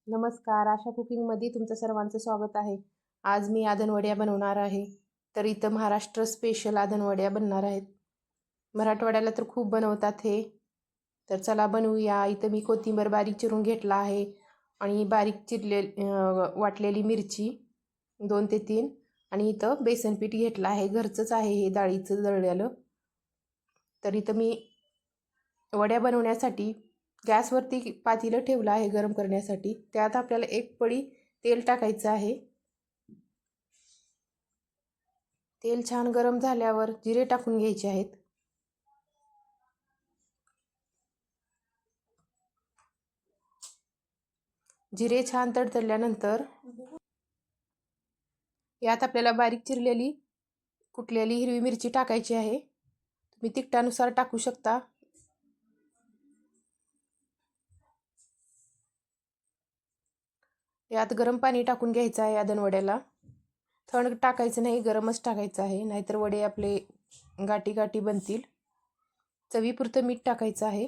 नमस्कार, आशा कुकिंगमध्ये तुमचं सर्वांचं स्वागत आहे. आज मी आदनवड्या बनवणार आहे. तर इथं महाराष्ट्र स्पेशल आदनवड्या बनणार आहेत. मराठवाड्याला तर खूप बनवतात हे. तर चला बनवूया. इथं मी कोथिंबीर बारीक चिरून घेतला आहे आणि बारीक वाटलेली मिरची 2 ते 3 आणि इथं बेसन पीठ घेतलं आहे. घरचंच आहे हे, डाळीचं दळलेलं. तर इथं मी वड्या बनवण्यासाठी गॅसवरती पातेलं ठेवलं आहे गरम करण्यासाठी. त्यात आपल्याला 1 पळी तेल टाकायचं आहे. तेल छान गरम झाल्यावर जिरे टाकून घ्यायचे आहेत. जिरे छान तडतडल्यानंतर यात आपल्याला बारीक चिरलेली कुटलेली हिरवी मिरची टाकायची आहे. तुम्ही तिखटानुसार टाकू शकता. यात गरम पाणी टाकून घ्यायचं आहे. आदनवड्याला थंड टाकायचं नाही, गरमच टाकायचं आहे, नाहीतर वडे आपले गाठी गाठी बनतील. चवीपुरतं मीठ टाकायचं आहे.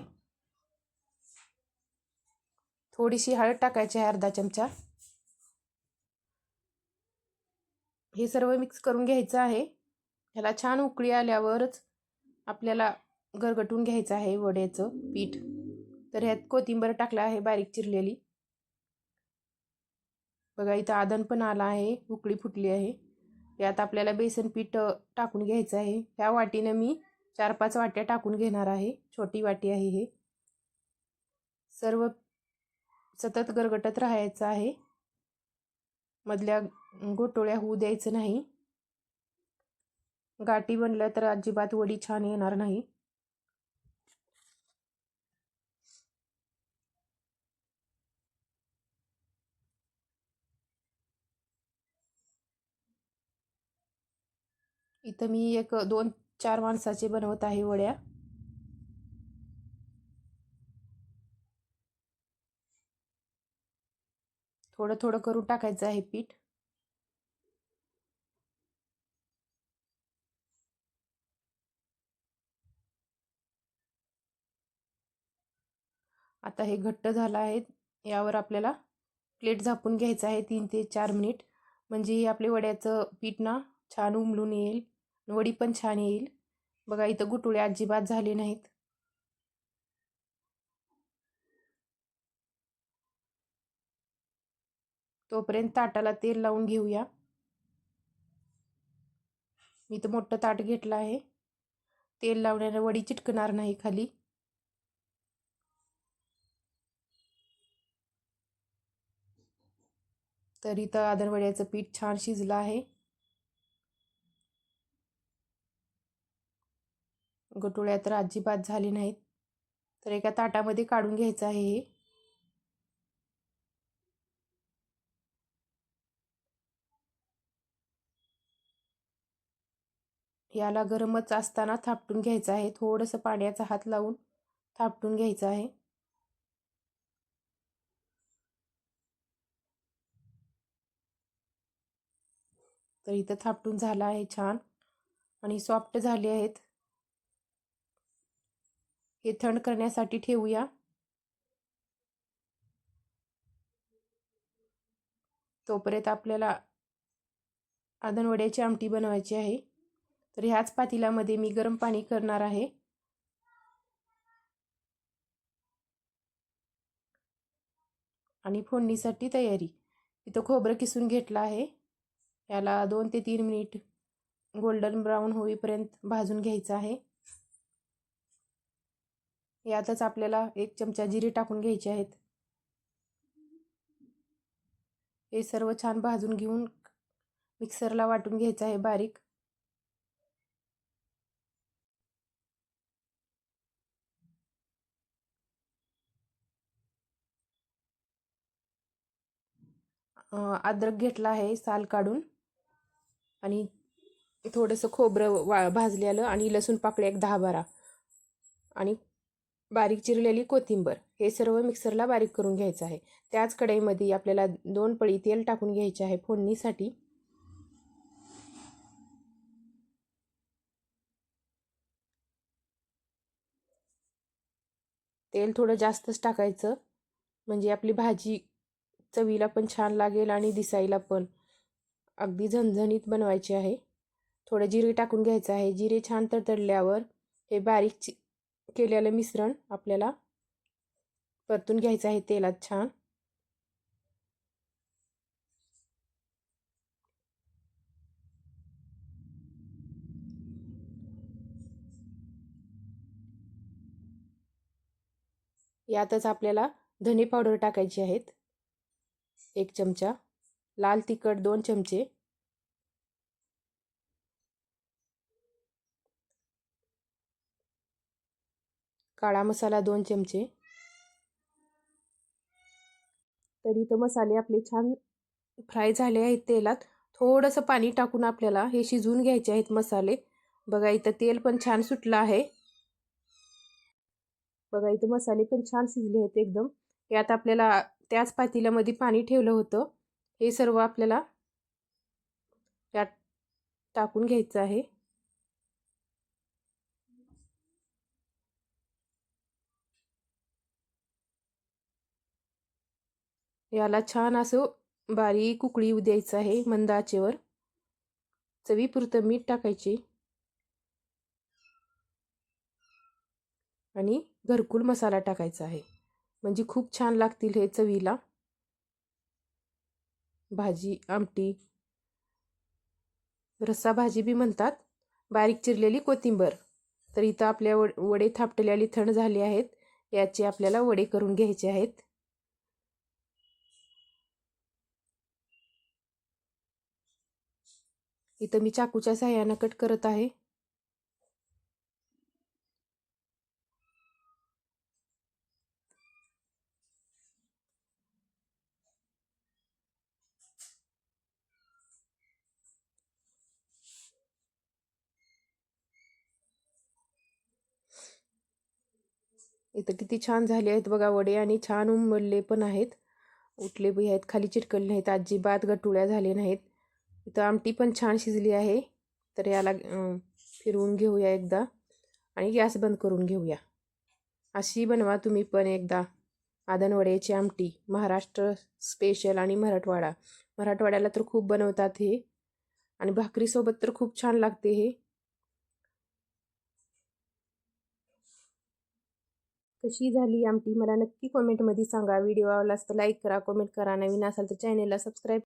थोडीशी हळद टाकायची आहे, अर्धा चमचा. हे सर्व मिक्स करून घ्यायचं आहे. ह्याला छान उकळी आल्यावरच आपल्याला गरगटून घ्यायचं आहे वड्याचं पीठ. तर ह्यात कोथिंबीर टाकला आहे बारीक चिरलेली. बघा इथं आदन पण आला आहे, उकळी फुटली आहे. यात आपल्याला बेसन पीठ टाकून घ्यायचं आहे. ह्या वाटीनं मी 4-5 वाट्या टाकून घेणार आहे. छोटी वाटी आहे हे. सर्व सतत गरगटत राहायचं आहे. मधल्या गोटोळ्या होऊ द्यायचं नाही. गाठी बनल्या तर अजिबात वडी छान येणार नाही. इथं मी 2-4 माणसाचे बनवत आहे वड्या. थोडं थोडं करून टाकायचं आहे पीठ. आता हे घट्ट झालं आहे. यावर आपल्याला प्लेट झाकून घ्यायचं आहे 3 ते 4 मिनिट. म्हणजे हे आपले वड्याचं पीठ ना छान उमलून येईल, वडी पण छान येईल. बघा इथं गुटुळे अजिबात झाले नाहीत. तोपर्यंत ताटाला तेल लावून घेऊया. मी तर मोठं ताट घेतलं आहे. तेल लावण्याने वडी चिटकणार नाही खाली. तर इथं आदनवड्याचं पीठ छान शिजलं आहे. गटोळ्या तर अजिबात झाली नाहीत. तर एका ताटामध्ये काढून घ्यायचं आहे हे. याला गरमच असताना थापटून घ्यायचं आहे. थोडंसं पाण्याचा हात लावून थापटून घ्यायचं आहे. तर इथं थापटून झालं आहे छान आणि सॉफ्ट झाले आहेत. हे थंड करण्यासाठी ठेवूया. तोपर्यंत आपल्याला आदनवड्याची आमटी बनवायची आहे. तर ह्याच पातेल्यामध्ये मी गरम पाणी करणार आहे. आणि फोडणीसाठी तयारी. इथं खोबरं किसून घेतलं आहे. याला 2 ते 3 मिनिट गोल्डन ब्राऊन होईपर्यंत भाजून घ्यायचं आहे. यातच आपल्याला 1 चमचा जिरे टाकून घ्यायचे आहेत. हे सर्व छान भाजून घेऊन मिक्सरला वाटून घ्यायचं आहे बारीक. अद्रक घेतला आहे साल काढून आणि थोडंसं खोबरं भाजलेलं आणि लसूण पाकळ्या 10-12 आणि बारीक चिरलेली कोथिंबीर. हे सर्व मिक्सरला बारीक करून घ्यायचं आहे. त्याच कढईमध्ये आपल्याला 2 पळी तेल टाकून घ्यायचे आहे फोडणीसाठी. तेल थोडं जास्तच टाकायचं म्हणजे आपली भाजी चवीला पण छान लागेल आणि दिसायला पण अगदी झणझणीत बनवायचे आहे. थोडं जिरे टाकून घ्यायचं आहे. जिरे छान तडतडल्यावर हे बारीक केलेलं मिश्रण आपल्याला परतून घ्यायचं आहे तेलात छान. यातच आपल्याला धने पावडर टाकायची आहेत 1 चमचा, लाल तिखट 2 चमचे, काळा मसाला 2 चमचे. तर इथं मसाले आपले छान फ्राय झाले आहेत तेलात. थोडंसं पाणी टाकून आपल्याला हे शिजवून घ्यायचे आहेत मसाले. बघा इथं तेल पण छान सुटलं आहे. बघा इथं मसाले पण छान शिजले आहेत एकदम. यात आपल्याला त्याच पातेल्यामध्ये पाणी ठेवलं होतं. हे सर्व आपल्याला यात टाकून घ्यायचं आहे. याला छान असं बारीक उकळी येऊ द्यायचं आहे मंद आचेवर. चवीपुरतं मीठ टाकायचे आणि घरकुल मसाला टाकायचा आहे. म्हणजे खूप छान लागतील हे चवीला. भाजी, आमटी, रस्सा भाजी बी म्हणतात. बारीक चिरलेली कोथिंबर. तर इथं आपल्या वडे थापटलेली थंड झाले आहेत. याचे आपल्याला वडे करून घ्यायचे आहेत. इथं मी चाकूच्या सहाय्याने कट करत आहे. इथं किती छान झाले आहेत बघा वडे आणि छान उमलले पण आहेत. उठले बी आहेत, खाली चिटकले नाहीत, अजिबात गटुळ्या झाले नाहीत. इथं आमटी पण छान शिजली आहे. तर याला फिरवून घेऊया एकदा आणि गॅस बंद करून घेऊया. अशी बनवा तुम्ही पण एकदा आदणवड्याची आमटी. महाराष्ट्र स्पेशल आणि मराठवाड्याला तर खूप बनवतात हे आणि भाकरीसोबत तर खूप छान लागते हे. कशी झाली आमटी मला नक्की कमेंटमध्ये सांगा. व्हिडिओ आवडला तर लाईक करा, कमेंट करा. नवीन असाल तर चॅनेलला सबस्क्राईब